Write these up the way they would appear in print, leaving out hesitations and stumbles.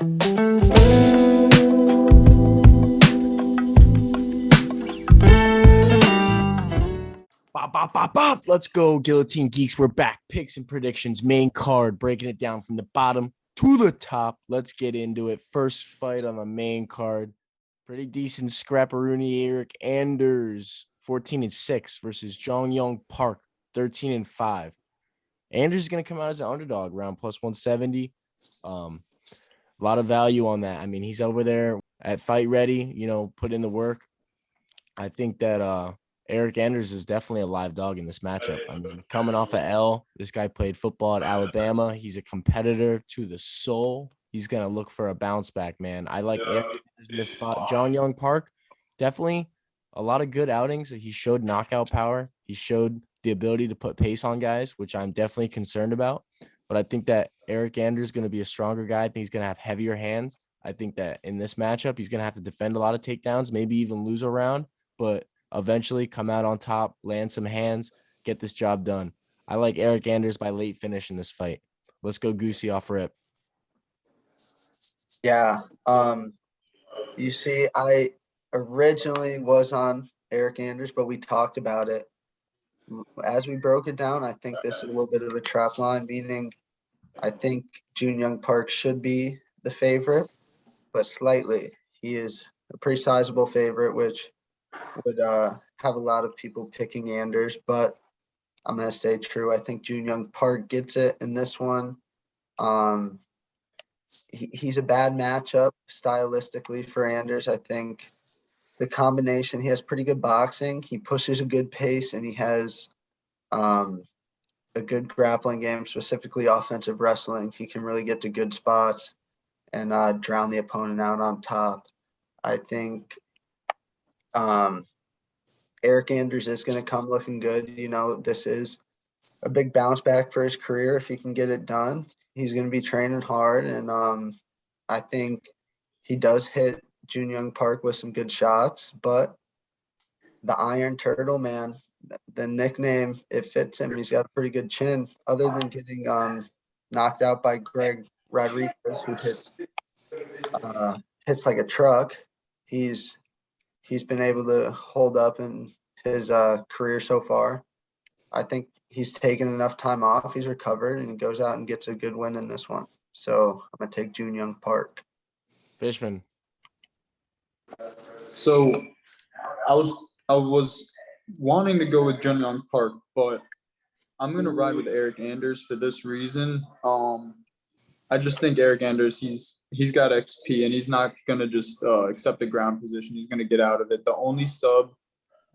Bop, bop, bop, bop. Let's go, Guillotine Geeks. We're back. Picks and predictions, main card, breaking it down from the bottom to the top. Let's get into it. First fight on the main card. Pretty decent scrapperoonie. Eric Anders, 14-6 versus Jong Young Park, 13-5. Anders is going to come out as an underdog, around plus 170. A lot of value on that. I mean, he's over there at Fight Ready, put in the work. I think that Eric Anders is definitely a live dog in this matchup. I mean, coming off of L, this guy played football at Alabama. He's a competitor to the soul. He's going to look for a bounce back, man. I like Eric Anders in this spot. John Young Park, definitely a lot of good outings. He showed knockout power. He showed the ability to put pace on guys, which I'm definitely concerned about. But I think that Eric Anders is going to be a stronger guy. I think he's going to have heavier hands. I think that in this matchup, he's going to have to defend a lot of takedowns, maybe even lose a round, but eventually come out on top, land some hands, get this job done. I like Eric Anders by late finish in this fight. Let's go Goosey off rip. Yeah. You see, I originally was on Eric Anders, but we talked about it. As we broke it down, I think this is a little bit of a trap line, meaning I think Jun Young Park should be the favorite, but slightly. He is a pretty sizable favorite, which would have a lot of people picking Anders, but I'm going to stay true. I think Jun Young Park gets it in this one. He's a bad matchup stylistically for Anders. I think the combination, he has pretty good boxing. He pushes a good pace, and he has a good grappling game, specifically offensive wrestling. He can really get to good spots and drown the opponent out on top. I think Eric Anders is going to come looking good. This is a big bounce back for his career. If he can get it done, he's going to be training hard. And I think he does hit Jun Young Park with some good shots, but the Iron Turtle, man, the nickname, it fits him. He's got a pretty good chin. Other than getting knocked out by Greg Rodriguez, who hits like a truck, he's been able to hold up in his career so far. I think he's taken enough time off. He's recovered, and he goes out and gets a good win in this one. So I'm going to take Jun Young Park. Fishman. So I was wanting to go with Jun Young Park, but I'm going to ride with Eric Anders for this reason. I just think Eric Anders, he's got XP, and he's not going to just accept the ground position. He's going to get out of it. The only sub,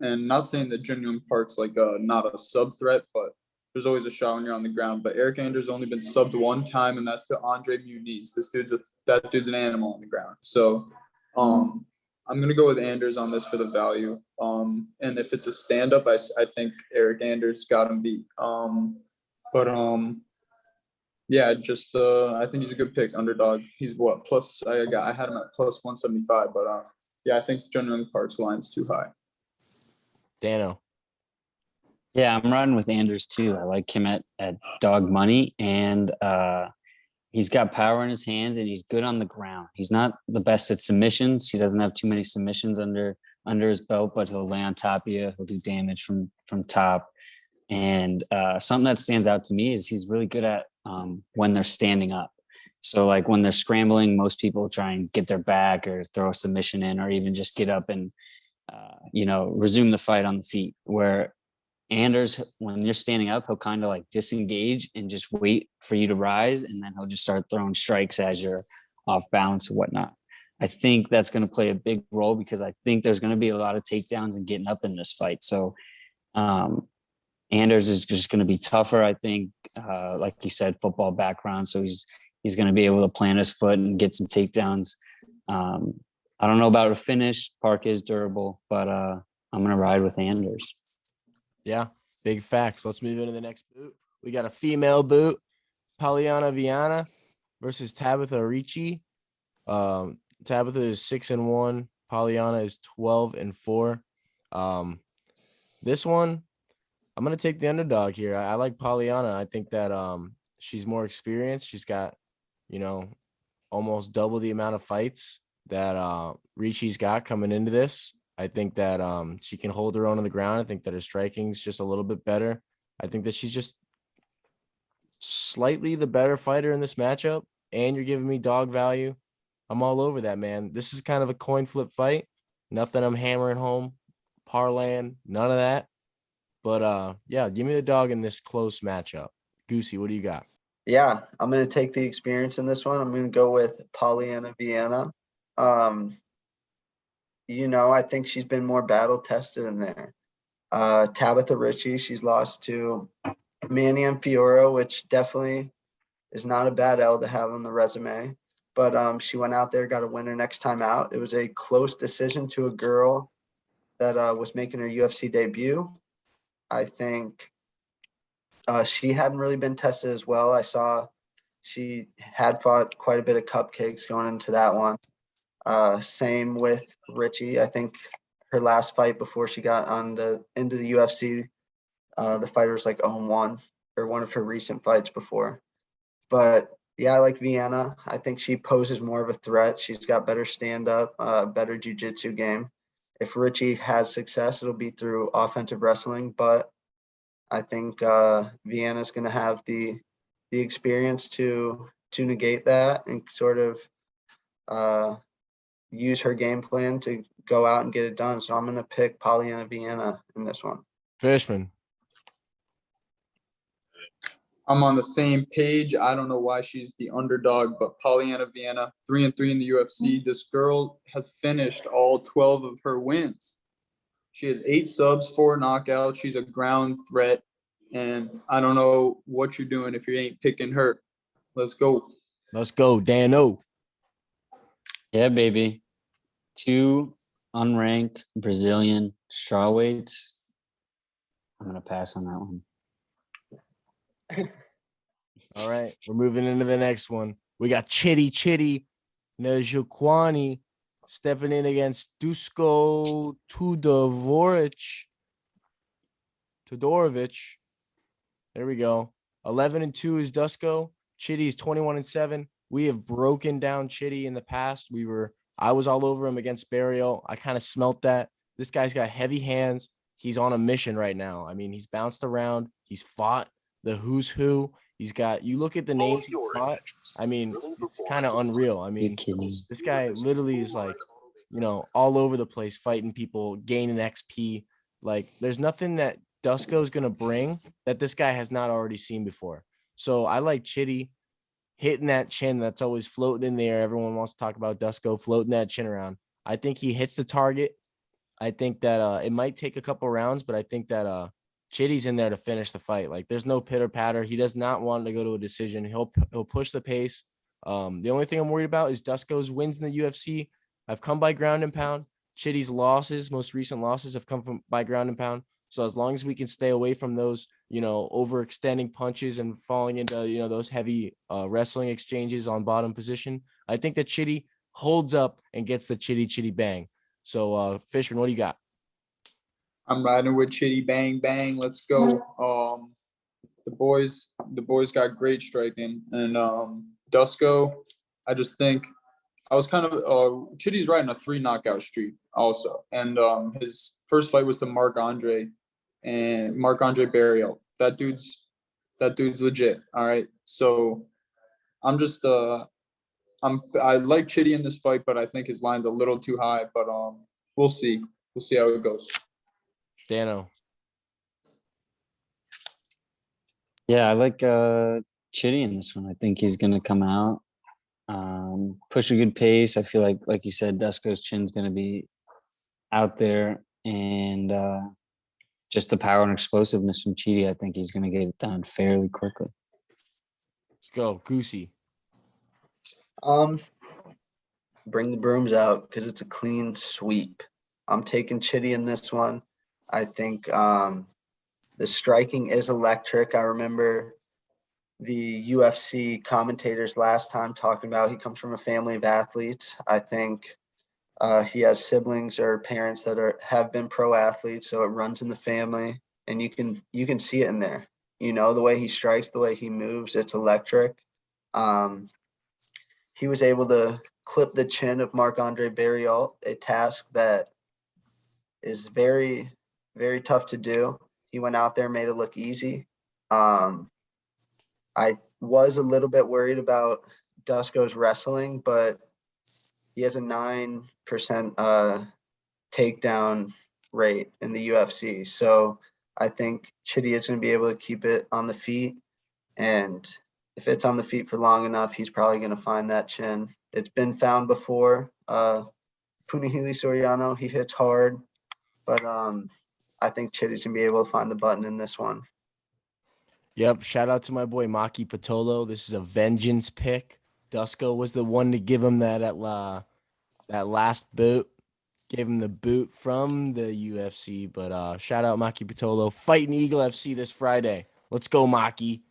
and not saying that Jun Young Park's like not a sub threat, but there's always a shot when you're on the ground. But Eric Anders only been subbed one time, and that's to Andre Muniz. That dude's an animal on the ground. So I'm going to go with Anders on this for the value. And if it's a stand-up, I think Eric Anders got him beat. Yeah, just I think he's a good pick, underdog. He's what, plus I had him at plus 175, but yeah, I think Jun Young Park's line's too high. Dano. Yeah, I'm riding with Anders too. I like him at dog money, and he's got power in his hands, and he's good on the ground. He's not the best at submissions. He doesn't have too many submissions under his belt, but he'll lay on top of you. He'll do damage from top. And something that stands out to me is he's really good at when they're standing up. So like when they're scrambling, most people try and get their back or throw a submission in, or even just get up and resume the fight on the feet. Where Anders, when you're standing up, he'll kind of like disengage and just wait for you to rise, and then he'll just start throwing strikes as you're off balance and whatnot. I think that's going to play a big role, because I think there's going to be a lot of takedowns and getting up in this fight. So Anders is just going to be tougher, I think. Like you said, football background, so he's going to be able to plant his foot and get some takedowns. I don't know about a finish. Park is durable, but I'm going to ride with Anders. Yeah, big facts. Let's move into the next boot. We got a female boot, Polyana Viana versus Tabitha Ricci. Tabitha is 6-1. Polyana is 12-4. This one, I'm going to take the underdog here. I like Polyana. I think that she's more experienced. She's got, almost double the amount of fights that Ricci's got coming into this. I think that she can hold her own on the ground. I think that her striking's just a little bit better. I think that she's just slightly the better fighter in this matchup. And you're giving me dog value. I'm all over that, man. This is kind of a coin flip fight. Nothing I'm hammering home, parlaying, none of that. But yeah, give me the dog in this close matchup. Goosey, what do you got? Yeah, I'm going to take the experience in this one. I'm going to go with Pollyanna Vienna. I think she's been more battle tested in there. Tabitha Ricci, she's lost to Ketlen Vieira, which definitely is not a bad L to have on the resume. But she went out there, got a winner next time out. It was a close decision to a girl that was making her UFC debut. I think she hadn't really been tested as well. I saw she had fought quite a bit of cupcakes going into that one. Same with Ricci. I think her last fight before she got into the UFC, the fighter was like 0-1, or one of her recent fights before. But yeah, I like Vienna. I think she poses more of a threat. She's got better stand-up, better jiu-jitsu game. If Ricci has success, it'll be through offensive wrestling, but I think Vienna's going to have the experience to negate that and sort of use her game plan to go out and get it done. So I'm going to pick Pollyanna Vienna in this one. Fishman. I'm on the same page. I don't know why she's the underdog, but Pollyanna Vienna, 3-3 in the UFC. This girl has finished all 12 of her wins. She has 8 subs, 4 knockouts. She's a ground threat. And I don't know what you're doing if you ain't picking her. Let's go. Let's go, Dano. Yeah, baby. 2 unranked Brazilian strawweights. I'm going to pass on that one. All right, we're moving into the next one. We got Chitty Njokwani stepping in against Dusko Todorovic. There we go. 11-2 is Dusko. Chitty is 21-7. We have broken down Chitty in the past. I was all over him against Barrio. I kind of smelt that. This guy's got heavy hands. He's on a mission right now. I mean, he's bounced around. He's fought the who's who. He's got, you look at the names he fought. I mean, it's kind of unreal. I mean, this guy literally is like, all over the place, fighting people, gaining XP. Like, there's nothing that Dusko is going to bring that this guy has not already seen before. So I like Chitty hitting that chin that's always floating in the air. Everyone wants to talk about Dusko floating that chin around. I think he hits the target. I think that it might take a couple rounds, but I think that Chitty's in there to finish the fight. Like, there's no pitter patter. He does not want to go to a decision. He'll push the pace. The only thing I'm worried about is Dusko's wins in the UFC have come by ground and pound. Chitty's most recent losses have come by ground and pound. So as long as we can stay away from those, overextending punches and falling into, those heavy wrestling exchanges on bottom position, I think that Chitty holds up and gets the chitty bang. So Fishman, what do you got? I'm riding with Chitty bang bang. Let's go. The boys got great striking, and Dusko, I just think I was kind of Chitty's riding a 3 knockout streak also, and his first fight was to Marc Andre Barrio. That dude's legit. All right, so I'm just I like Chitty in this fight, but I think his line's a little too high. But we'll see how it goes. Dano. Yeah, I like Chitty in this one. I think he's going to come out, push a good pace. I feel like you said, Dusko's chin's going to be out there, and just the power and explosiveness from Chitty, I think he's going to get it done fairly quickly. Let's go, Goosey. Bring the brooms out because it's a clean sweep. I'm taking Chitty in this one. I think the striking is electric. I remember the UFC commentators last time talking about he comes from a family of athletes. I think he has siblings or parents that have been pro athletes, so it runs in the family, and you can see it in there. The way he strikes, the way he moves, it's electric. he was able to clip the chin of Marc-Andre Barriault, a task that is very, very tough to do. He went out there, made it look easy. I was a little bit worried about Dusko's wrestling, but he has a 9% takedown rate in the UFC. So I think Chitty is going to be able to keep it on the feet. And if it's on the feet for long enough, he's probably going to find that chin. It's been found before. Punahele Soriano, he hits hard, but I think Chitty's going to be able to find the button in this one. Yep. Shout out to my boy Maki Patolo. This is a vengeance pick. Dusko was the one to give him that last boot. Gave him the boot from the UFC. But shout out Maki Patolo. Fighting Eagle FC this Friday. Let's go, Maki.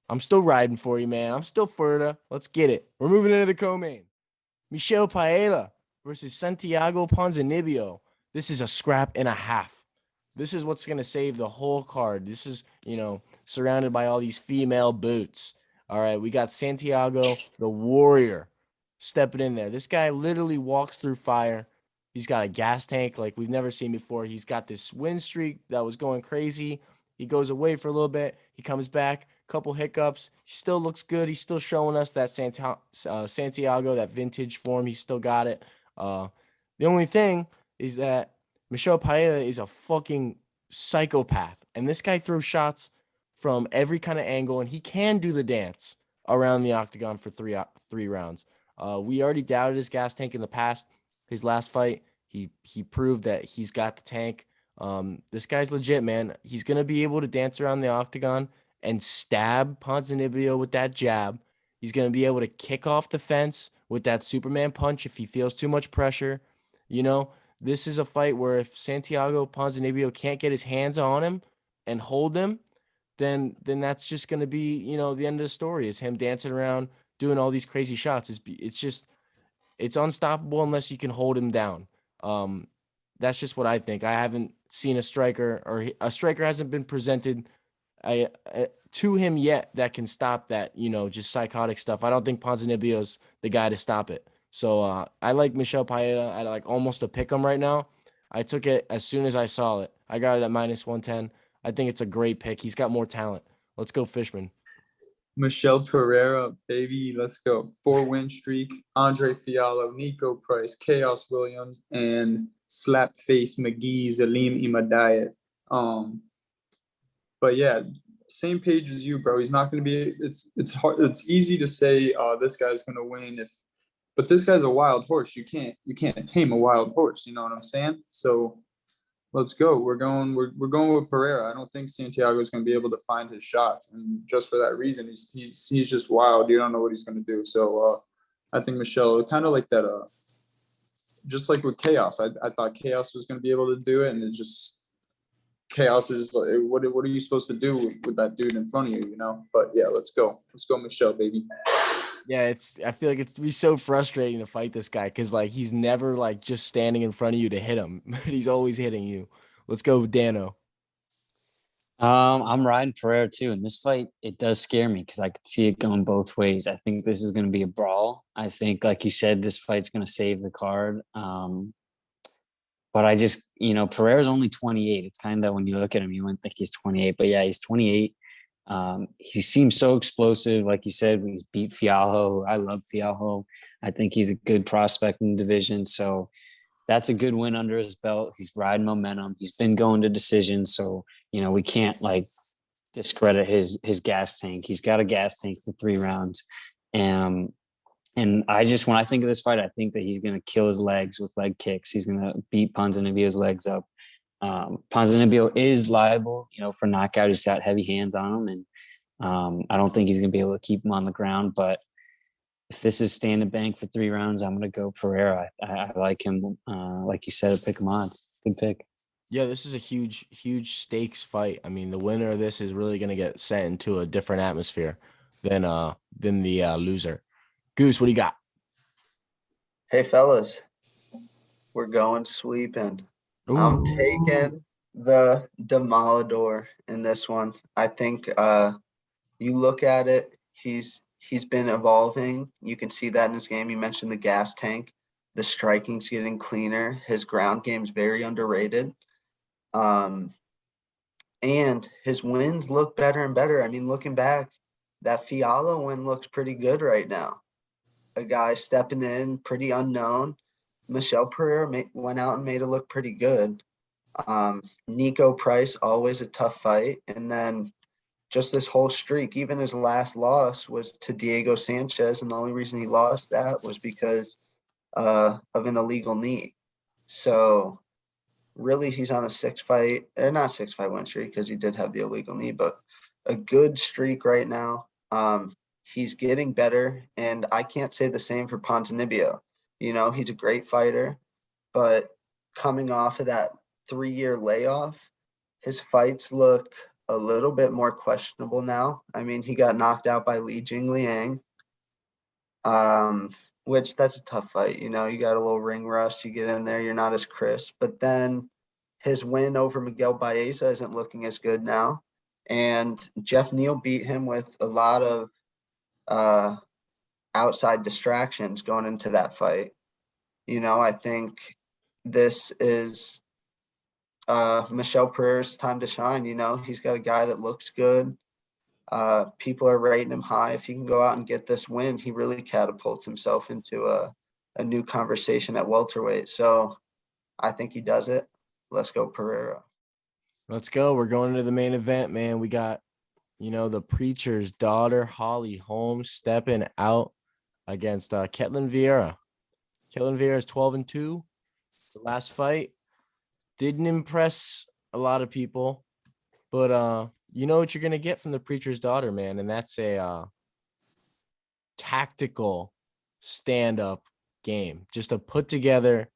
I'm still riding for you, man. I'm still Furta. Let's get it. We're moving into the co-main. Michel Paella versus Santiago Ponzinibbio. This is a scrap and a half. This is what's going to save the whole card. This is, surrounded by all these female boots. All right, we got Santiago, the warrior, stepping in there. This guy literally walks through fire. He's got a gas tank like we've never seen before. He's got this win streak that was going crazy. He goes away for a little bit. He comes back, couple hiccups. He still looks good. He's still showing us that Santiago, that vintage form. He's still got it. The only thing is that Michel Paella is a fucking psychopath. And this guy throws shots from every kind of angle, and he can do the dance around the octagon for three rounds. We already doubted his gas tank in the past. His last fight, he proved that he's got the tank. This guy's legit, man. He's going to be able to dance around the octagon and stab Ponzinibbio with that jab. He's going to be able to kick off the fence with that Superman punch if he feels too much pressure. This is a fight where if Santiago Ponzinibbio can't get his hands on him and hold him, then that's just going to be, the end of the story is him dancing around, doing all these crazy shots. It's unstoppable unless you can hold him down. That's just what I think. I haven't seen a striker, or a striker hasn't been presented to him yet that can stop that, just psychotic stuff. I don't think Ponzinibbio's the guy to stop it. So I like Michel Paella. I like almost to pick him right now. I took it as soon as I saw it. I got it at -110. I think it's a great pick. He's got more talent. Let's go, Fishman. Michelle Pereira, baby, let's go. 4-win streak. Andre Fiallo, Nico Price, Chaos Williams, and Slapface McGee, Zalim Imadaev. But yeah, same page as you, bro. He's not going to be. It's hard. It's easy to say, this guy's going to win but this guy's a wild horse. You can't tame a wild horse. You know what I'm saying? So let's go. We're going with Pereira. I don't think Santiago is going to be able to find his shots, and just for that reason, he's just wild. You don't know what he's going to do. So I think Michelle, kind of like that. Just like with Chaos, I thought Chaos was going to be able to do it, and it's just Chaos is like, what are you supposed to do with that dude in front of you? But yeah, let's go, Michelle, baby. Yeah, I feel like it's be so frustrating to fight this guy because he's never just standing in front of you to hit him. He's always hitting you. Let's go, Dano. I'm riding Pereira too. In this fight, it does scare me because I could see it going both ways. I think this is going to be a brawl. I think, like you said, this fight's going to save the card. But I just, Pereira's only 28. It's kind of, when you look at him, you wouldn't think he's 28. But yeah, he's 28. He seems so explosive. Like you said, when he's beat Fialho. I love Fialho. I think he's a good prospect in the division. So that's a good win under his belt. He's riding momentum. He's been going to decisions. So, we can't discredit his gas tank. He's got a gas tank for 3 rounds. And when I think of this fight, I think that he's going to kill his legs with leg kicks. He's going to beat Ponzinibbio's legs up. Ponzinibbio is liable, for knockout. He's got heavy hands on him, and I don't think he's going to be able to keep him on the ground. But if this is stand and bank for 3 rounds, I'm going to go Pereira. I like him. Like you said, pick him on. Good pick. Yeah, this is a huge, huge stakes fight. I mean, the winner of this is really going to get sent into a different atmosphere than the loser. Goose, what do you got? Hey, fellas, we're going sweeping. Ooh. I'm taking the Demolidor in this one. I think you look at it, he's he's been evolving. You can see that in his game. You mentioned the gas tank. The striking's getting cleaner. His ground game's very underrated. And his wins look better and better. I mean, looking back, that Fiala win looks pretty good right now. A guy stepping in, pretty unknown. Michelle Pereira went out and made it look pretty good. Nico Price, always a tough fight. And then just this whole streak, even his last loss was to Diego Sanchez. And the only reason he lost that was because of an illegal knee. So really, he's on a not 6-fight win streak because he did have the illegal knee, but a good streak right now. He's getting better, and I can't say the same for Ponzinibbio. He's a great fighter, but coming off of that 3-year layoff, his fights look a little bit more questionable now. I mean, he got knocked out by Li Jingliang, which that's a tough fight. You got a little ring rust. You get in there, you're not as crisp. But then his win over Miguel Baeza isn't looking as good now. And Jeff Neal beat him with a lot of outside distractions going into that fight. I think this is Michelle Pereira's time to shine. He's got a guy that looks good. People are rating him high. If he can go out and get this win, he really catapults himself into a new conversation at welterweight. So I think he does it. Let's go, Pereira. Let's go. We're going into the main event, man. We got, the preacher's daughter, Holly Holm, stepping out against Ketlen Vieira. Ketlen Vieira is 12-2. The last fight didn't impress a lot of people, but you know what you're gonna get from the preacher's daughter, man, and that's a tactical stand-up game. Just a put together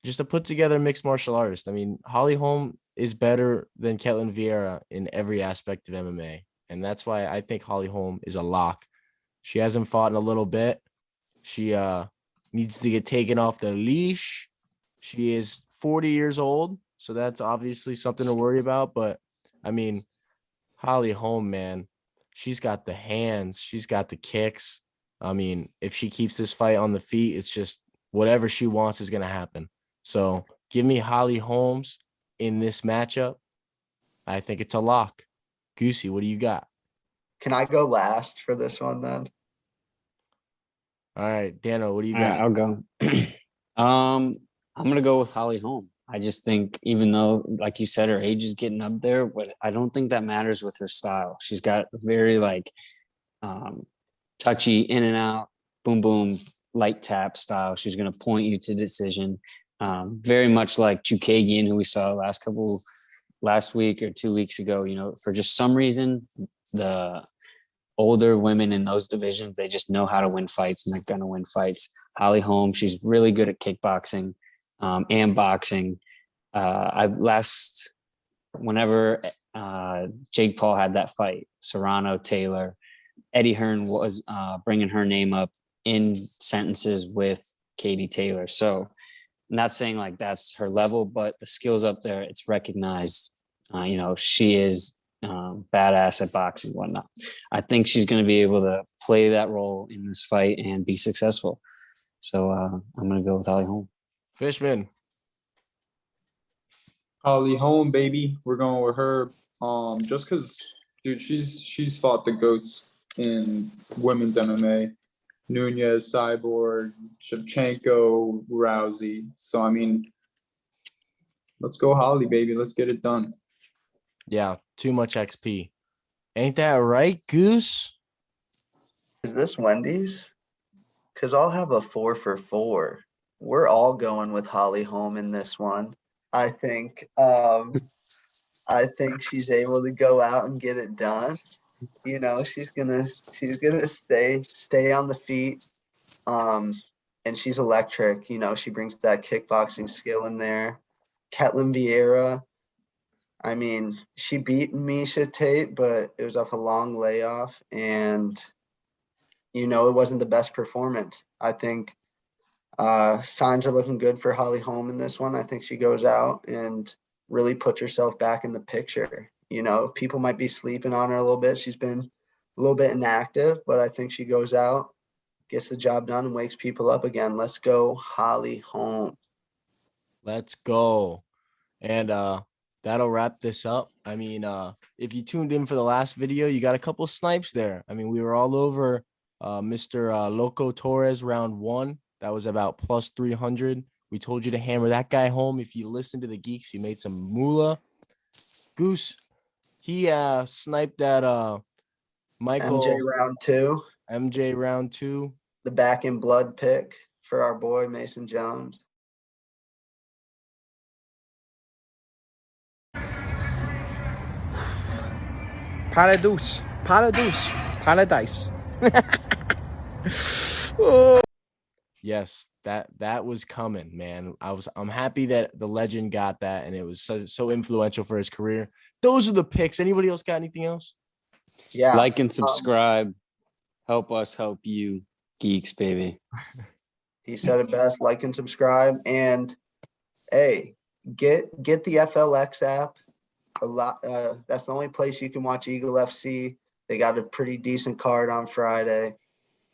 mixed martial artist. I mean, Holly Holm is better than Ketlen Vieira in every aspect of MMA, and that's why I think Holly Holm is a lock. She hasn't fought in a little bit. She needs to get taken off the leash. She is 40 years old, so that's obviously something to worry about. But I mean, Holly Holm, man, she's got the hands, she's got the kicks. I mean, if she keeps this fight on the feet, it's just whatever she wants is going to happen. So give me Holly Holmes in this matchup. I think it's a lock. Goosey, what do you got? Can I go last for this one then? All right, Dano, what do you All got? right, I'll go. I'm gonna go with Holly Holm. I just think, even though, like you said, her age is getting up there, but I don't think that matters with her style. She's got a very touchy in and out, boom boom, light tap style. She's gonna point you to decision. Very much like Chukagian, who we saw last week or 2 weeks ago. For just some reason, the older women in those divisions, they just know how to win fights, and they're going to win fights. Holly Holm, she's really good at kickboxing and boxing. Whenever Jake Paul had that fight, Serrano, Taylor, Eddie Hearn was bringing her name up in sentences with Katie Taylor. So I'm not saying that's her level, but the skills up there, it's recognized. She is badass at boxing and whatnot. I think she's going to be able to play that role in this fight and be successful. So I'm going to go with Holly Holm. Fishman. Holly Holm, baby. We're going with her. Just because, dude, she's fought the GOATs in women's MMA. Nunez, Cyborg, Shevchenko, Rousey. So, I mean, let's go Holly, baby. Let's get it done. Yeah, too much XP. Ain't that right, Goose? Is this Wendy's? Because I'll have a 4 for 4. We're all going with Holly Holm in this one. I think she's able to go out and get it done. She's gonna stay on the feet. And she's electric. She brings that kickboxing skill in there. Ketlen Vieira, I mean, she beat Misha Tate, but it was off a long layoff, and it wasn't the best performance. I think signs are looking good for Holly Holm in this one. I think she goes out and really puts herself back in the picture. People might be sleeping on her a little bit. She's been a little bit inactive, but I think she goes out, gets the job done, and wakes people up again. Let's go, Holly Holm. Let's go. And that'll wrap this up. I mean, if you tuned in for the last video, you got a couple snipes there. I mean, we were all over Mr. Loco Torres round 1. That was about plus 300. We told you to hammer that guy home. If you listen to the Geeks, you made some moolah. Goose, he sniped that Michael MJ round 2, MJ round 2. the back in blood pick for our boy Mason Jones. Paradise. Oh. Yes, that was coming, man. I'm happy that the legend got that, and it was so influential for his career. Those are the picks. Anybody else got anything else? Yeah. Like and subscribe. Help us help you, Geeks, baby. He said it best. Like and subscribe, and hey, get the FLX app. That's the only place you can watch Eagle FC. They got a pretty decent card on Friday.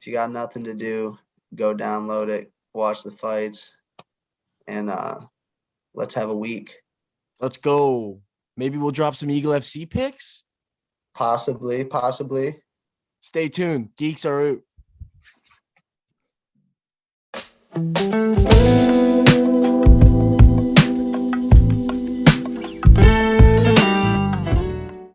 If you got nothing to do, go download it, watch the fights, and let's have a week. Let's go. Maybe we'll drop some Eagle FC picks. Possibly. Stay tuned. Geeks are out.